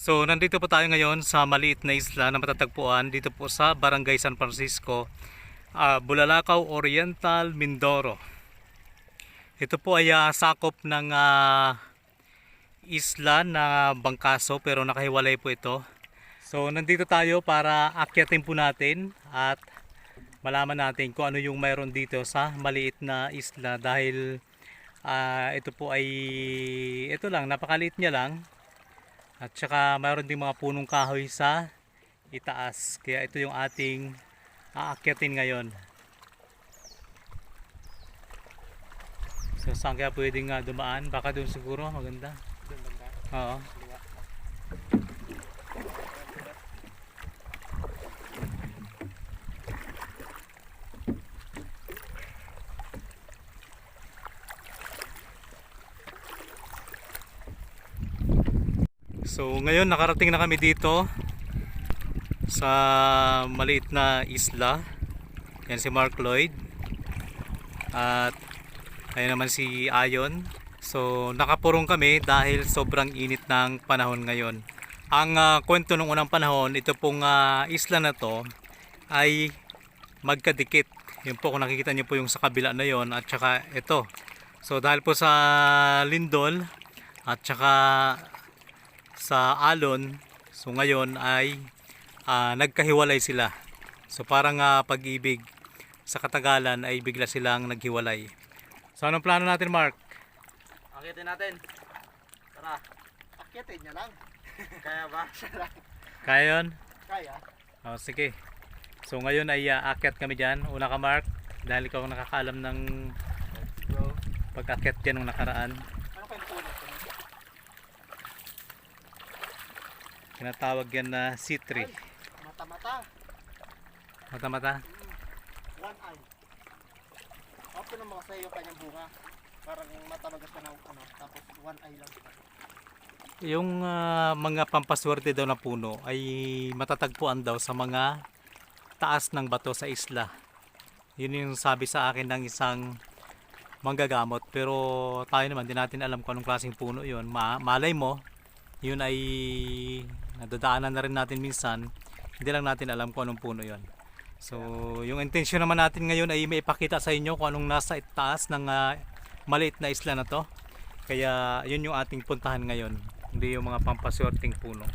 So, nandito po tayo ngayon sa maliit na isla na matatagpuan dito po sa Barangay San Francisco, Bulalakaw Oriental, Mindoro. Ito po ay sakop ng isla na bangkaso pero nakahiwalay po ito. So, nandito tayo para akyatin po natin at malaman natin kung ano yung mayroon dito sa maliit na isla dahil ito po ay ito lang, napakaliit niya lang. At saka mayroon ding mga punong kahoy sa itaas. Kaya ito yung ating aakyatin ngayon. So saan kaya pwedeng dumaan? Baka doon siguro maganda. Doon banda. Oo. Kaliwa. So ngayon nakarating na kami dito sa maliit na isla. Yan si Mark Lloyd. At ayun naman si Ayon. So nakapurong kami dahil sobrang init ng panahon ngayon. Ang kwento nung unang panahon, ito pong isla na to ay magkadikit. Yun po, kung nakikita nyo po yung sa kabila na yon at saka ito. So dahil po sa lindol at saka sa alon, so ngayon ay nagkahiwalay sila. So parang pag-ibig sa katagalan ay bigla silang naghiwalay. So anong plano natin, Mark? Akitin natin. Tara. Akitin niya lang. Kaya ba? Kaya yun? Kaya. O sige. So ngayon ay aakyat kami dyan. Una ka, Mark, dahil ikaw ang nakakaalam ng Let's go. pag-akyat dyan nung nakaraan. Ano kayong puno ko? Tinatawag yan na C3. Mata-mata. Mata-mata. One eye. Open naman kasi yung kanyang bunga. Parang mata magas na ano, tapos one eye lang. Yung mga pampaswerte daw na puno ay matatagpuan daw sa mga taas ng bato sa isla. Yun yung sabi sa akin ng isang manggagamot. Pero tayo naman, di natin alam kung anong klaseng puno yun. Malay mo, yun ay nadadaanan na rin natin minsan. Hindi lang natin alam kung anong puno yun. So, yung intensyon naman natin ngayon ay may ipakita sa inyo kung anong nasa itaas ng maliit na isla na to. Kaya yun yung ating puntahan ngayon. Hindi yung mga pampaswerteng puno.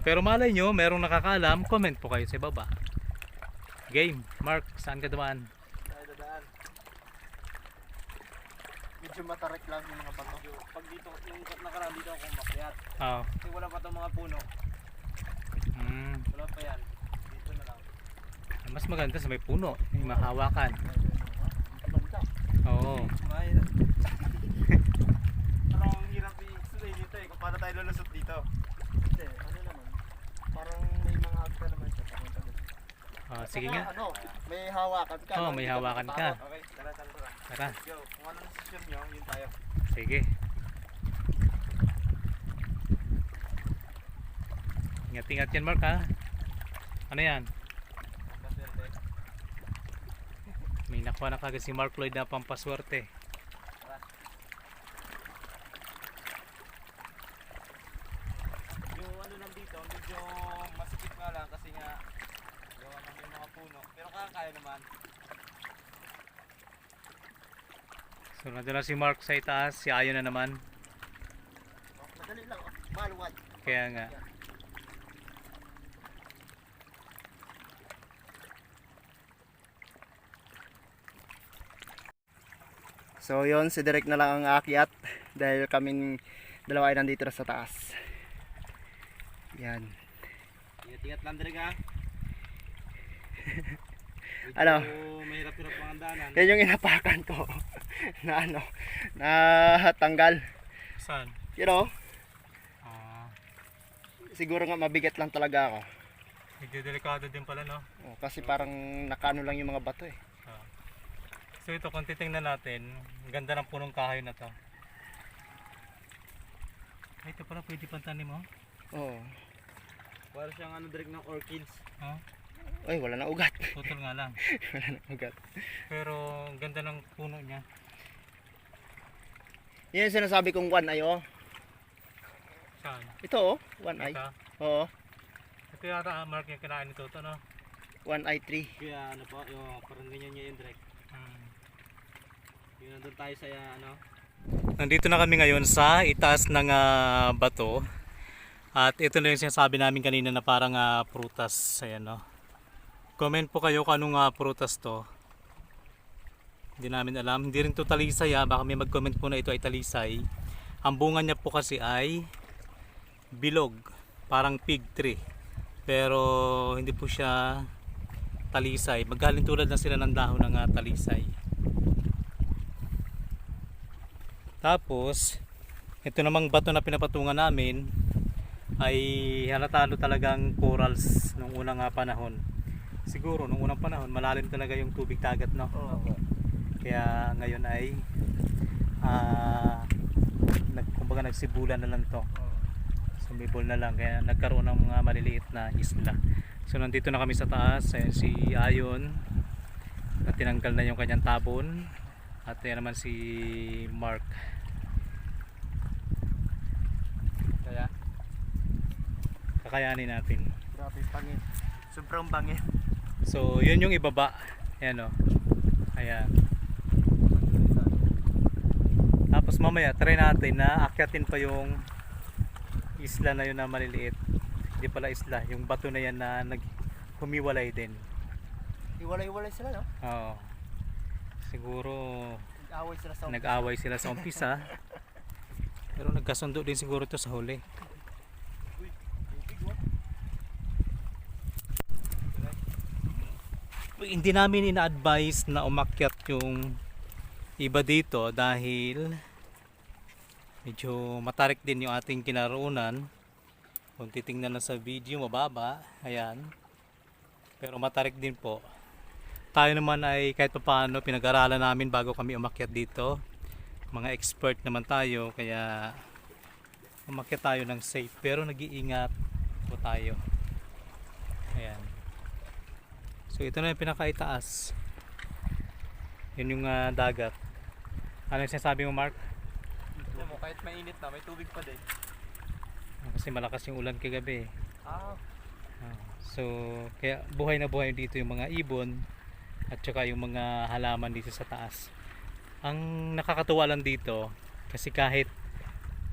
Pero malay nyo, merong nakakaalam, comment po kayo sa baba. Game, Mark, saan ka dumaan? Tayo dadaan. Medyo matarek lang yung mga bato. Pag dito, yung nakaraan dito ako umakyat. Oo. Kasi wala pa itong mga puno. Wala pa yan. Dito na lang. Mas maganda sa may puno, may mahawakan. Banda. Oo. Mahirap. Parang ang hirap i-explain dito eh. Kung paano tayo lulusot dito. Hindi, ano naman. Parang may mga agda naman siya. Papunta dito. Sige nga. Ano, may hawakan ka. Oo, no? may Hindi hawakan ka. matatakot. Okay, tara, tara, tara. Tara, Let's go. Kung anong decision nyo, yun tayo. sige. Ingat-ingat yan, Mark, ha? Ano yan? Kaswerte. May nakuha na kagad si Mark Lloyd na pampaswerte. Tara. Yung ano lang dito, medyo masikip nga lang kasi nga gawa na may mga puno. Pero kaya naman. So, nandun na si Mark sa itaas, si Ayon na naman. Oh, madali lang. Oh. Maluwag. Kaya nga. So yun, si Derek na lang ang aakyat dahil kaming dalawa ay nandito na sa taas. Yan. Ingat-ingat lang Derek ha. Ano? Mahirap-hirap ang daanan. Yan yung inapakan ko na ano, na tanggal. Saan? You know, Ah, siguro nga mabigat lang talaga ako. medyo delikado din pala, no? Oh, kasi parang nakaano lang yung mga bato eh. So ito, kung titingnan natin, ang ganda ng punong kahoy na to. Ay, ito pala pwede pantanim, mo. Oo. Para siyang ano direct ng orchids. Oh, Ay, wala na ugat. putol nga lang. Wala na ugat. Pero ang ganda ng puno niya. Yan yung sinasabi kong one ay oh. Saan? Ito oh, one eye. Ito? Oo, Ito yata Mark yung kinain nito ito, no? one eye tree. Kaya ano po, yung parang ganyan niya yung direct. Yung nandun tayo sa ano. Nandito na kami ngayon sa itaas ng bato. At ito na yung sinasabi namin kanina na parang prutas. Ayan, no? Comment po kayo kung anong prutas to. Hindi namin alam. Hindi rin to talisay, baka may mag-comment po na ito ay talisay. Ang bunga niya po kasi ay bilog. Parang fig tree. Pero hindi po siya talisay. Magaling tulad na sila ng dahon ng talisay. Tapos, ito namang bato na pinapatungan namin ay halatalo talagang corals nung unang panahon. Siguro nung unang panahon malalim talaga yung tubig dagat, no? Oo. Kaya ngayon ay kumbaga nagsibulan na lang to. Sumibol na lang kaya nagkaroon ng mga maliliit na isla. So nandito na kami sa taas. Ayan si Ayon na tinanggal na yung kanyang tabon. At yan naman si Mark. Kaya kakayanin natin. Grabe, pangit. Sobrang pangit. So yun yung ibaba. Ayan o. Ayan. Tapos mamaya try natin na akyatin pa yung isla na yun na maliliit. Hindi pala isla. Yung bato na yan na humiwalay din. Iwalay-iwalay sila, no? Oo. Siguro Nag-away sila sa nag-away sila sa umpisa. Pero nagkasundo din siguro to sa huli. Hindi namin ina-advise na umakyat yung iba dito dahil medyo matarik din yung ating kinaroonan. Kung titingnan na sa video, mababa. Ayan. Pero matarik din po. Tayo naman ay kahit paano pinag-aralan namin bago kami umakyat dito. Mga expert naman tayo kaya umakyat tayo ng safe pero nag-iingat po tayo. Ayan. So ito na yung pinakaitaas. Yun yung dagat. Ano yung sinasabi mo, Mark? Alam mo, kahit mainit na, may tubig pa din. Kasi malakas yung ulan kagabi. Ah, So kaya buhay na buhay dito yung mga ibon at saka yung mga halaman dito sa taas. Ang nakakatuwa lang dito kasi kahit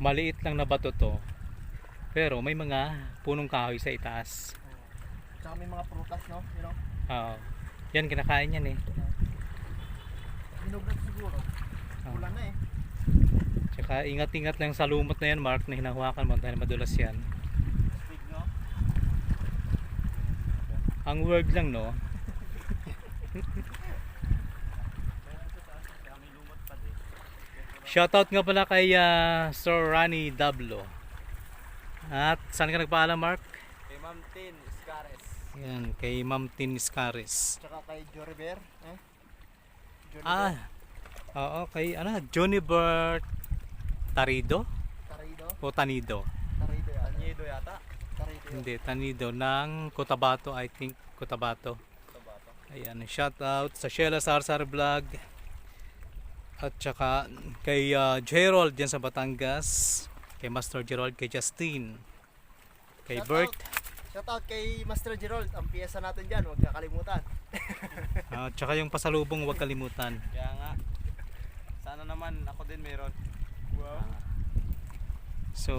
maliit lang na bato to, pero may mga punong kahoy sa itaas. Tsaka may mga prutas, no? You know? Yan kinakain yan eh. Binugnat siguro. Ulan na eh. Tsaka ingat-ingat lang sa lumot na yan, Mark, na hinahawakan mo dahil madulas yan. big no? Ang word lang, no? Kaya may lumot pa din. Shoutout nga pala kay Sir Rani Dablo. At saan ka nagpaalam, Mark? Kay Ma'am Tin Iscares. Yan, kay Ma'am Tin Iscares. Tsaka kay Joriber. Oo, kay Johnny Bert Tarido Tarido. o Tanido. Tarido yan. Anyedo yata. Tarido yan. Hindi, Tanido ng Cotabato, I think, Cotabato. Ayan, shout out sa Sheila Sarsar Vlog. At saka kay Gerald dyan sa Batangas, kay Master Gerald, kay Justine, kay Shout Bert. Shoutout kay Master Gerald. Ang piyesa natin dyan, huwag kakalimutan. At saka yung pasalubong huwag kalimutan. Kaya nga. Sana naman ako din meron. Wow. So,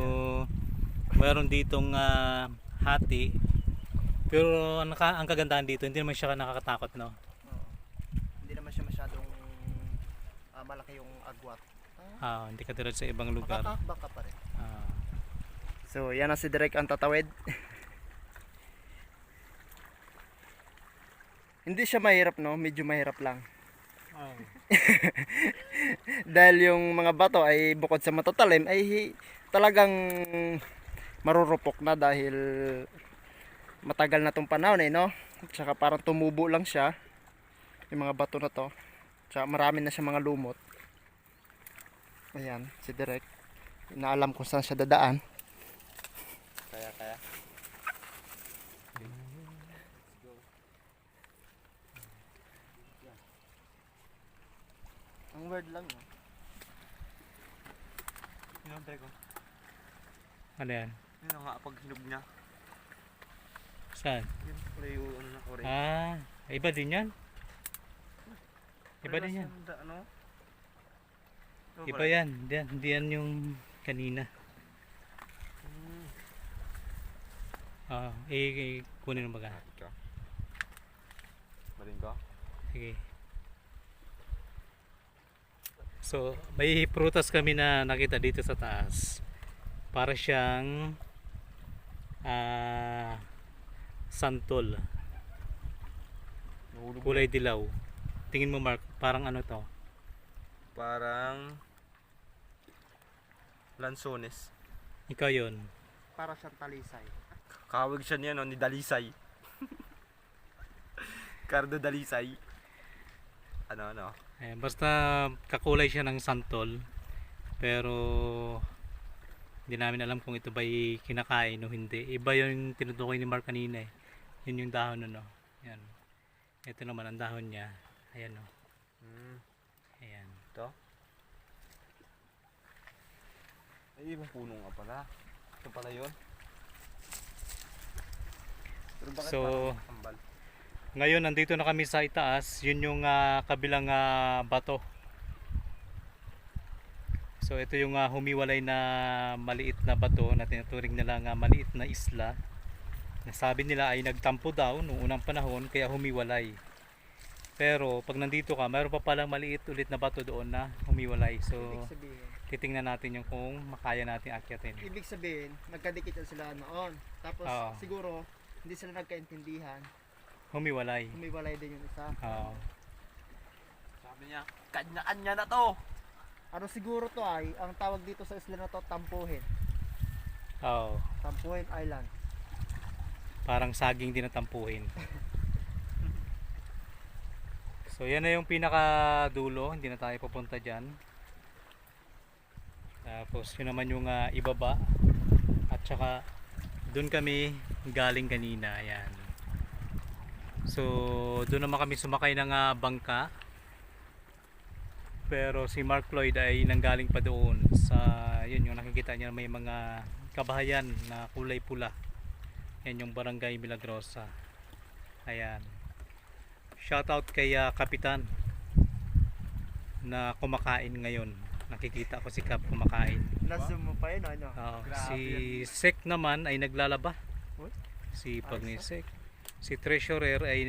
mayroon ditong hati. Pero ang kagandahan dito, hindi naman siya nakakatakot, no? Hindi naman siya masyadong malaki yung agwat. Hindi katulad sa ibang lugar. Baka pa rin. Ah. So, yan na si Direk ang tatawid. Hindi siya mahirap, no? Medyo mahirap lang. Dahil yung mga bato ay bukod sa matatalim ay talagang marurupok na dahil matagal na tong panahon eh, no? Tsaka parang tumubo lang siya yung mga bato na to. Tsaka marami na siya mga lumot. Ayan, si Direk. Inaalam kung saan siya dadaan. Kaya. Ang word lang, no? Yun, Treko. Ano yan? Yun nga, pag hinog niya. Saan? Yun pala yung ano na orange. Ah, iba din yan. Iba din yan. Ano? Ano Iba pala? yan. Hindi yan yung kanina. Hmm. Kunin mo ba? Maling ka? Sige. So, may prutas kami na nakita dito sa taas. Para siyang santol. Nahulog Kulay dilaw. Tingin mo, Mark, parang ano to? Parang lansones. Ikaw yun. Para siyang talisay. Kawag siya niya no, ni Dalisay. Cardo Dalisay. Ano? Ayan, basta kakulay siya ng santol. Pero hindi namin alam kung ito ba'y kinakain o hindi. Iba yung tinutukoy ni Mark kanina eh. Yun yung dahon ano. Yan. Ito naman ang dahon niya. Ayan o. Ayan. Ito? Ay, ibang puno nga pala. Ito pala yun. Pero bakit So, parang tambal? ngayon nandito na kami sa itaas. Yun yung kabilang bato. So ito yung humiwalay na maliit na bato na tinuturing nila maliit na isla. Nasabi nila ay nagtampo daw noong unang panahon kaya humiwalay. Pero pag nandito ka, mayroon pa palang maliit ulit na bato doon na humiwalay. So Ibig sabihin, titingnan natin yung kung makaya natin akyatin. ibig sabihin, nagkadikit yan sila noon. Tapos Oo. siguro, hindi sila nagkaintindihan. Humiwalay. Humiwalay din yung isa. Oo. Sabi niya, kanya-kanya na to. Ano siguro to ay, ang tawag dito sa isla na to, Tampuhin. Oo. Tampuhin Island. Parang saging din natampuhin. So yan na yung pinaka dulo, hindi na tayo pupunta dyan. Tapos yun naman yung ibaba. At saka doon kami galing kanina. Ayan. So doon naman kami sumakay ng bangka. Pero si Mark Lloyd ay nanggaling pa doon sa yun yung nakikita niya may mga kabahayan na kulay pula. Yan yung Barangay Milagrosa. Ayan. Shoutout kay Kapitan na kumakain ngayon. Nakikita ko si Kap kumakain. Na-zoom mo pa yun, ano? Si Sek naman ay naglalaba. What? Si Pag ni Sek. Si Treasurer ay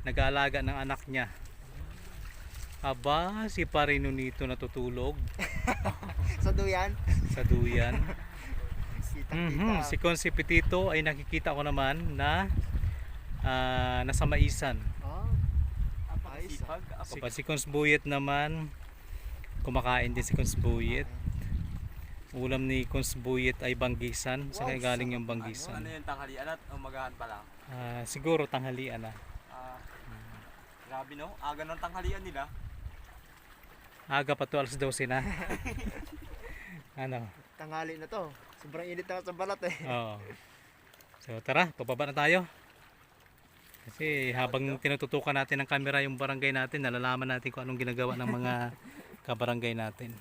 nag-aalaga ng anak niya. Aba, si Parino nito natutulog Sa duyan? sa duyan. Kitang-kita. Si Consi Petito ay nakikita ko naman na nasa maisan. Oh, ayos. Si Cons Buyet naman kumakain din si Cons Buyet. Ulam ni Cons Buyet ay banggisan. Sa kaya galing yung banggisan. Ano yung tanghalian at umagahan pa lang? Siguro tanghalian na. Grabe no, aga ng tanghalian nila. Aga pa to, alas 12 na. Ano? Tanghali na to. Sobrang init na sa balat eh. Oo. So tara, pababa na tayo. Kasi habang tinututukan natin ng camera yung barangay natin, nalalaman natin kung anong ginagawa ng mga kabarangay natin.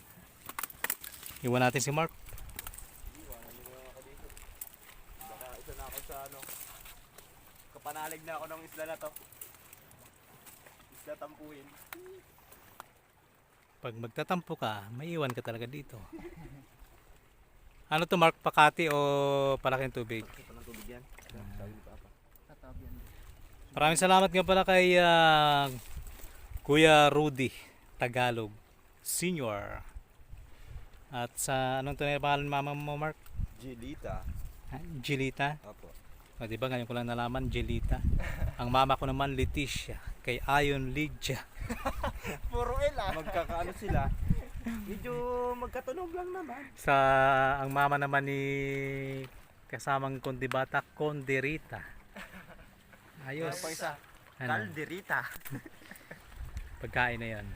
Iwan natin si Mark. Iwanan nyo ako dito. Baka isa na ako sa ano. Kapanalig na ako ng isla na to. Isla Tampuhin. Pag magtatampo ka, may iwan ka talaga dito. Ano to Mark, Pakati o Palaking Tubig? Ito ng tubig yan. Sabi ni Papa. Tatabi yan. Maraming salamat nga pala kay Kuya Rudy Tagalog Senior. At sa anong tunay na pangalan mama mo Mark? Jelita. Jelita. Opo. O diba ngayon ko lang nalaman Jelita. Ang mama ko naman Leticia. Kay Ayon Lydia. Puro L ah. Magkakaano sila? Medyo magkatunog lang naman. Ang mama naman ni kasamang kondibata Konderita. Ayos. Ano pa isa? Ano? Calderita. Pagkain na yon.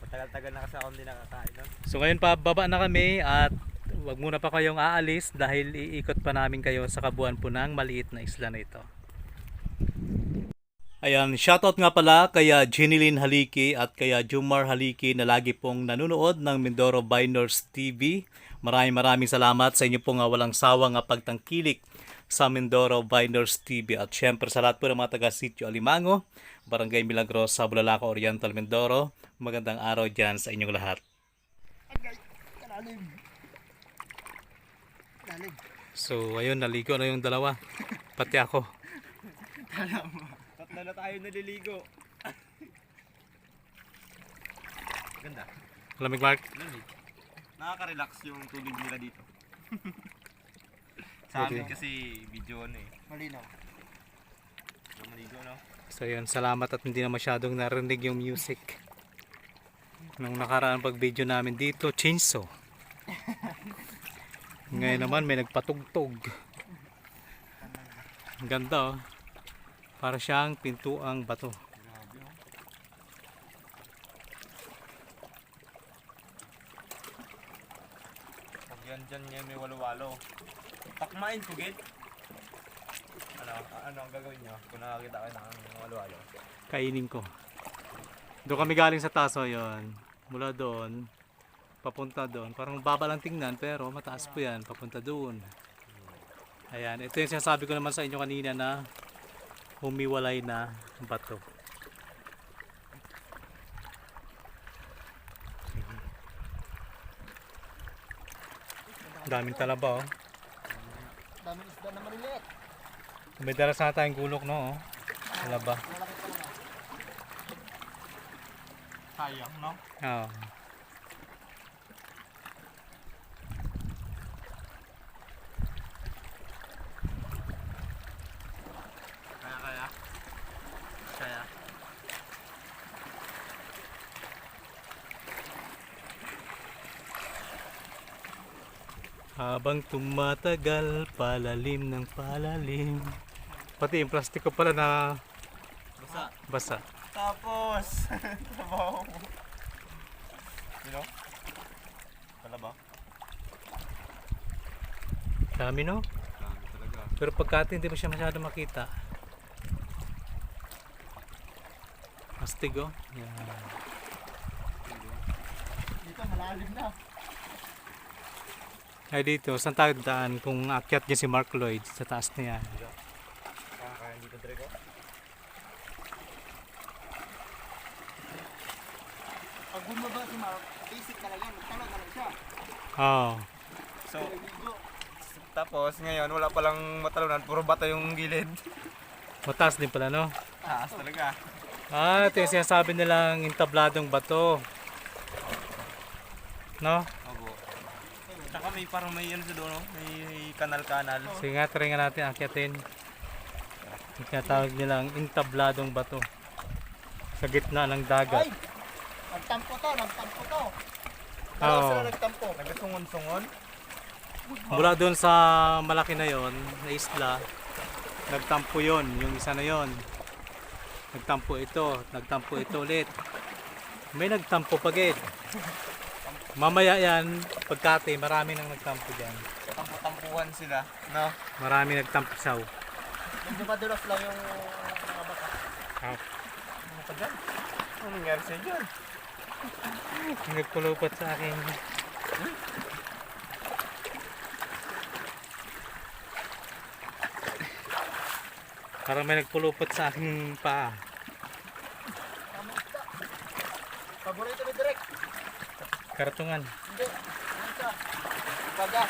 Matagal-tagal na kasi ako hindi nakakain nun. So ngayon pa baba na kami at wag muna pa kayong aalis dahil iikot pa namin kayo sa kabuuan po ng maliit na isla na ito. Ayan, shoutout nga pala kaya Jeneline Haliki at kaya Jumar Haliki na lagi pong nanonood ng Mindoro Viners TV. Maraming salamat sa inyo pong walang sawa nga pagtangkilik sa Mindoro Viners TV. At syempre sa lahat po ng mga taga Sitio Alimango, Barangay Milagrosa, Bulalakaw Oriental, Mindoro. Magandang araw dyan sa inyong lahat. Kalalim. Kalalim. So ayun, naligo na yung dalawa. Pati ako. Tatlo na tayo naliligo. Ganda. Lamig, Mark. Lamig. Nakaka-relax yung tubig nila dito. Sa amin kasi video ano eh. Malinaw. So maligo no? So yun, salamat at hindi na masyadong narinig yung music. Nung nakaraan pag video namin dito, chainsaw. Ngayon naman may nagpatugtog. Ang ganda oh. Para siyang pintuang bato. Grabe oh. Pag yan dyan yan may walo-walo. Takmain pugit. Ano ang gagawin nyo kung nakakita kayo ng walo-walo? Kainin ko. Doon kami galing sa taso yon. Mula doon, papunta doon. Parang baba lang tingnan pero mataas po yan. Papunta doon. Ayan, ito yung sinasabi ko naman sa inyo kanina na humiwalay na bato. Daming talaba oh. Daming isda na maliliit. May dala sana tayong gulok no oh. Talaba. Malaki pa naman. Sayang no? Oo. Kaya. Habang tumatagal, palalim ng palalim. Pati yung plastiko pala na Basta. basa. Tapos. Sabaw. You know? Wala ba? Dami no? Dami talaga. Pero pagkati hindi mo siya masyado makita. Astig oh. Yan. Dito malalim na. Ay dito, saan tayo daan kung akyat niya si Mark Lloyd sa taas niya. Kaya dito Drego. Pag bumaba si Mark, basic talaga, magtala na lang siya. Oo. So, tapos ngayon wala palang matalunan, puro bato yung gilid. Mataas din pala no? Taas talaga. Ah, ito yung sinasabi nilang intabladong bato. No? Opo. Tsaka may parang may ano sa doon, no? May kanal-kanal. Sige nga, try nga natin akyatin. Yung tinatawag nilang intabladong bato. Sa gitna ng dagat. Ay! Nagtampo to, nagtampo to. Oo. Sila nagtampo. Nagasungon-sungon. Mula doon sa malaki na yon, na isla, nagtampo yon, yung isa na yon. Nagtampo ito ulit. May nagtampo pagid. Mamaya yan, pagkati, marami nang nagtampo dyan. Tampo-tampuhan sila, no? Marami nagtampisaw. Medyo madulas lang yung mga bata. Ano pa dyan? Ano nangyari sa'yo dyan? Nagpulupot sa akin. Parang may nagpulupot sa aking paa. Tama isda. Paborito ni Direk. Karatungan. Hindi. Ano siya? Baga.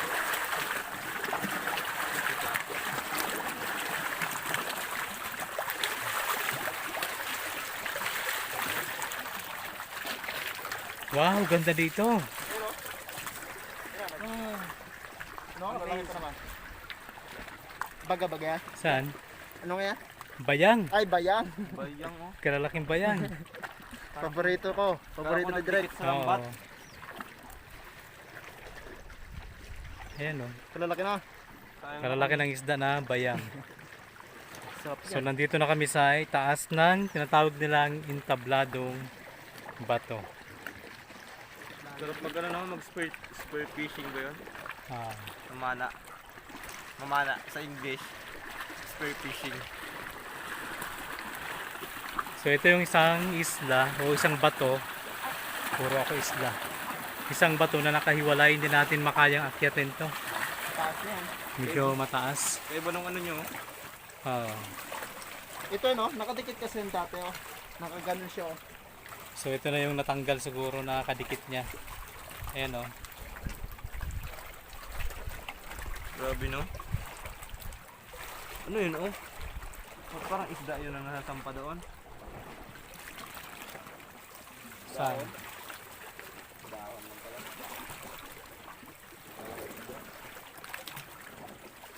Wow, ganda dito. No, malaki pa naman. Baga-baga. Saan? Ano kaya? Bayang. Ay, bayang. Bayang, oh. Kalalaking bayang. Paborito ko. Paborito ni Direk. Sa lambat. Oo. Ayan o. Kalalaki na. Kalalaki ng isda na bayang. Sarap So yan. nandito na kami sa taas ng tinatawag nilang intabladong bato. Pero pag ano naman, mag-spear fishing ba yun? Ah, Mamana. Mamana sa English. Spear fishing. So ito yung isang isla o isang bato. Puro ako isla. Isang bato na nakahiwalay, hindi natin makayang akyatin to. Taas yan. Medyo mataas. Kaya ba nung ano nyo? Oo. Ito no, nakadikit kasi yung dati oh. Nakaganon siya oh. So ito na yung natanggal siguro na kadikit niya. Ayan o. Grabe no? Ano yun oh? Parang isda yun ang nasasampa doon. Saan?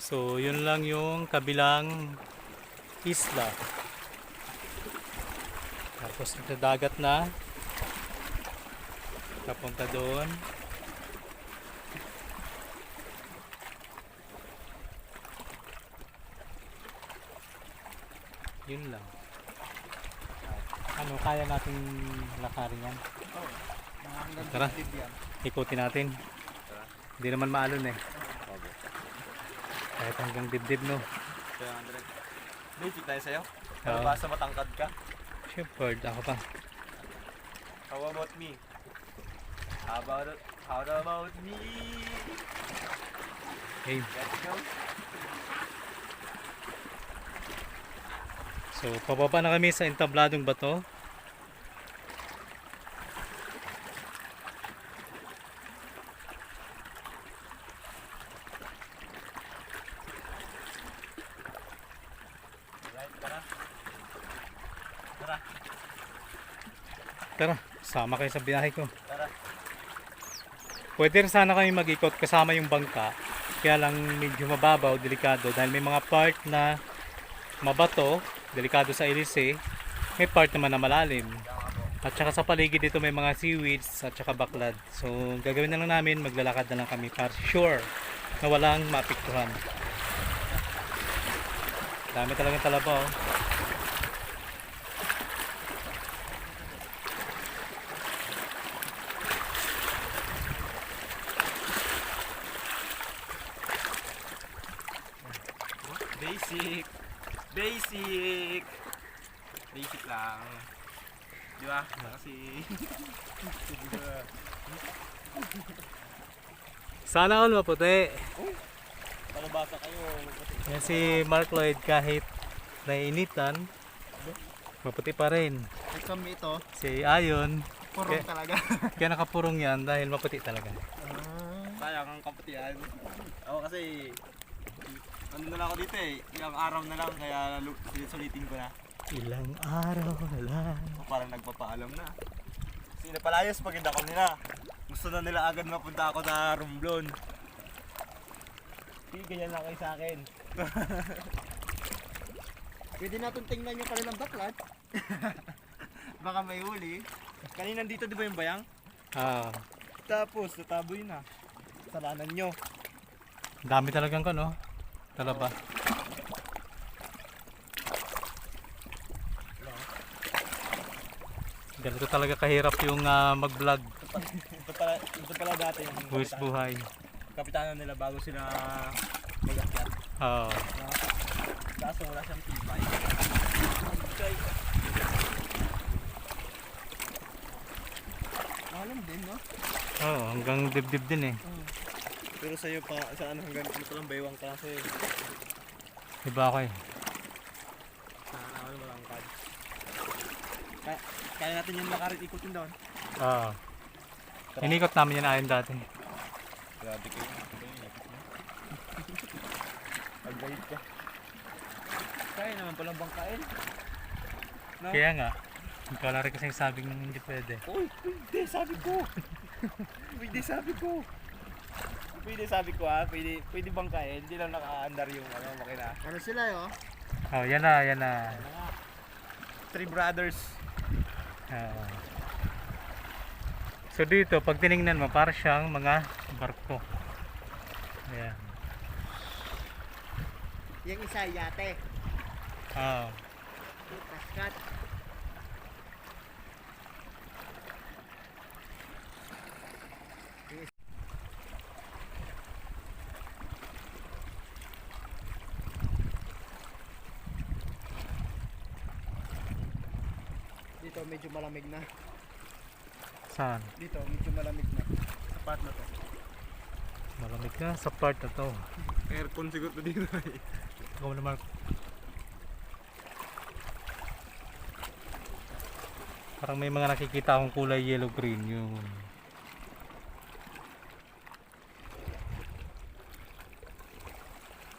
So yun lang yung kabilang isla. Tapos ito dagat na. Papunta doon. Yun lang. Ano, kaya nating lakarin yan? Tara, ikutin natin. Hindi naman maalon eh. Kahit hanggang dibdib no. Kaya Andre. Basic tayo sa'yo. Oo. Basta matangkad ka. Shepherd, ako pa. How about me? How about me? Hey. Let's go. So, pababa na kami sa entabladong bato. Right, tara. Tara. Tara, sama kayo sa biyahe ko. Tara. Pwede rin sana kami mag-ikot kasama yung bangka. Kaya lang medyo mababaw, delikado. Dahil may mga part na mabato, delikado sa ilise. May part naman na malalim. At saka sa paligid dito may mga seaweeds at saka baklad. So gagawin na lang namin, maglalakad na lang kami para sure na walang maapektuhan. Dami talagang talabaw. Basic. Basic. Basic lang. Di ba? Kasi Sana all maputi. palabasa kayo. Yan si Mark Lloyd kahit nainitan, maputi pa rin. At kami ito, Si Ayon, purong talaga. kaya nakapurong yan dahil maputi talaga. Sayang ang kapatian. Ako kasi ano na lang ako dito eh. Ilang araw na lang kaya sulitin ko na. Ilang araw na lang. Parang nagpapaalam na. Kasi napalayas pag hindi ako nila. Gusto na nila agad mapunta ako sa Romblon. Sige, ganyan lang kayo sa akin. Pwede natin tingnan yung kanilang baklad. Baka may huli. Kanina dito di ba yung bayang? Ah, Tapos nataboy na. Salanan nyo. dami talagang no? Talaba. Ganito talaga kahirap yung mag-vlog, Ito pala dati yung buwis buhay. kapitanan nila bago sila mag-akyat. Oo. Kaso wala siyang tibay. Okay. Alam din, no? Oo, hanggang dibdib din eh. Pero sa'yo pa, sa ano hanggang ano pa lang, baywang ka lang sa'yo. Iba ako eh. Ano walang card. Kaya natin yung lakarit ikutin doon. Oo. Inikot namin yan ayon dati. Grabe kayo. Mag-guide ka. Kaya naman palang bangkain. No? Kaya nga, ikaw lang rin kasing sabing hindi pwede. Uy, pwede sabi ko. Pwede sabi ko. Pwede sabi ko ha, pwede bangkain. Hindi lang naka-andar yung makina. Ano sila yo? Oh, yan na, yan na. Three brothers. Oo. So dito, pag tinignan mo, para siyang mga barko. Ayan. Yung isa yate. Oo. Paskat. Dito medyo malamig na. Saan? Dito medyo malamig na. Sa part na to. Malamig na sa part na to. Aircon siguro dito eh. Ikaw naman. Parang may mga nakikita akong kulay yellow green yun.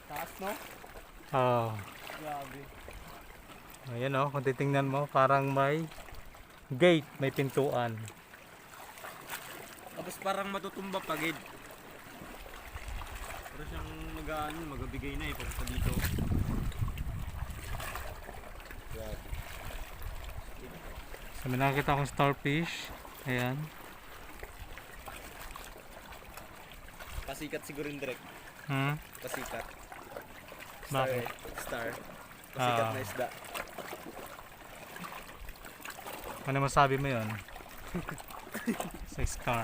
Taas no? Oh. Grabe. Ayan oh, kung titingnan mo, parang may gate, may pintuan. Tapos parang matutumba pagid. Pero siyang magabigay na eh papunta dito. So may nakakita akong starfish. Ayan. Pasikat siguro yung direct. Hmm? Pasikat. Bakit? Star. Pasikat Ah. na isda. Ano masabi mo yun? Sa star.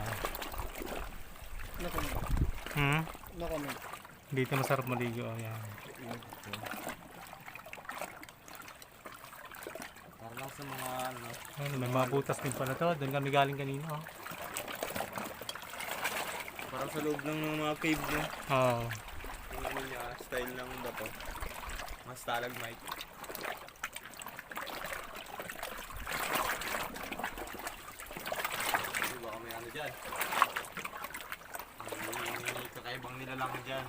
No comment. Hmm? No comment. Dito masarap maligo. Ayan. Para lang sa mga ano. Ayan, may mga butas din pala to. Doon kami galing kanina. Oh. Parang sa loob lang ng mga cave niya. Oh. Yung ano niya, style ng bato. Mga stalagmite. Baka may ano dyan. May kakaibang nilalang dyan.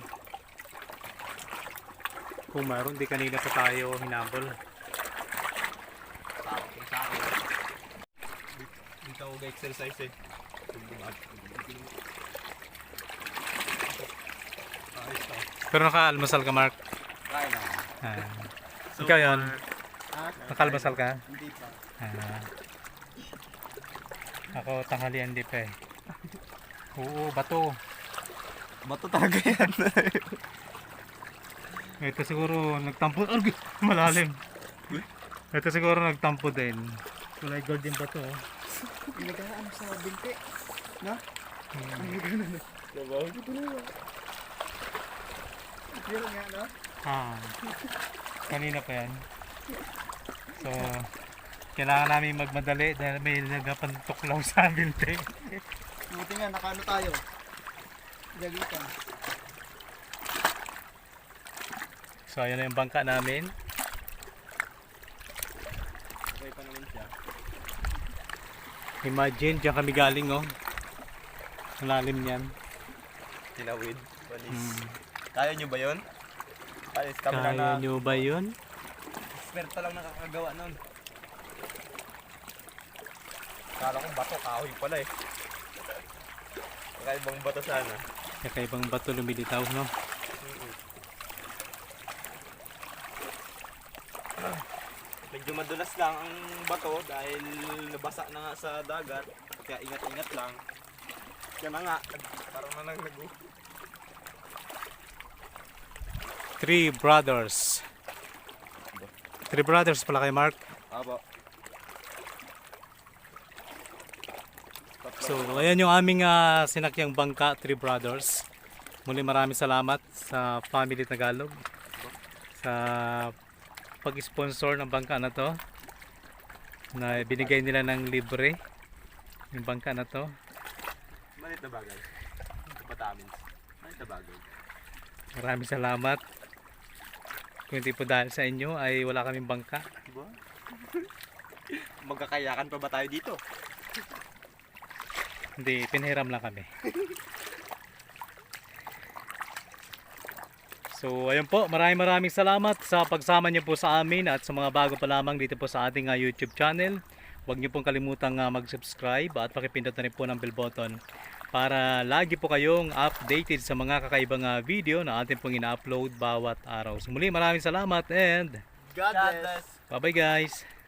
Kung mayroon, di kanina pa tayo hinabol. Takot yung sa akin. Dito ako ga-exercise eh. Ayos to. Pero naka-almusal ka, Mark. Kaya na. Ah. Ikaw yun? Ha? Naka-almusal ka? Hindi pa. Ah. Ako tanghalian di pa eh. Oo, bato. Bato talaga yan. Ito siguro nagtampo. Arg! Malalim. Ito siguro nagtampo din. Kulay gold yung bato. Oh. Inagaan sa binti. No? Diba? Yun nga no? Ah. Kanina pa yan. So, kailangan namin magmadali dahil may nagapantuklaw sa binti. Buti nga nakaano tayo. Gagitan. So, ayan na yung bangka namin. Okay pa naman siya. Imagine, diyan kami galing oh. Ang lalim niyan. Tinawid. Palis. Hmm. Kaya nyo ba yun? Palis kami lang Kaya na. nyo ba yun? Eksperto lang nakakagawa nun. Kala kong bato, kahoy pala eh. Kakaibang bato sana. Kakaibang bato lumilitaw, no? Medyo madulas lang ang bato dahil nabasa na nga sa dagat. Kaya ingat-ingat lang. Kaya na nga, parang na nang Three brothers. Three brothers pala kay Mark. Aba. So, ayan yung aming sinakyang bangka, Three Brothers. Muli maraming salamat sa Family Tagalog sa pag-sponsor ng bangka na to, na binigay nila ng libre yung bangka na to. Malit na bagay. Patamins. Malit na bagay. Maraming salamat. Kung hindi po dahil sa inyo ay wala kaming bangka. Diba? Magkakayakan pa ba tayo dito? Hindi, pinahiram lang kami. So ayun po, maraming salamat sa pagsama niyo po sa amin at sa mga bago pa lamang dito po sa ating YouTube channel. Huwag niyo pong kalimutang mag-subscribe at pakipindot na rin po ng bell button para lagi po kayong updated sa mga kakaibang video na ating pong ina-upload bawat araw. So muli maraming salamat and God bless. bye bye guys!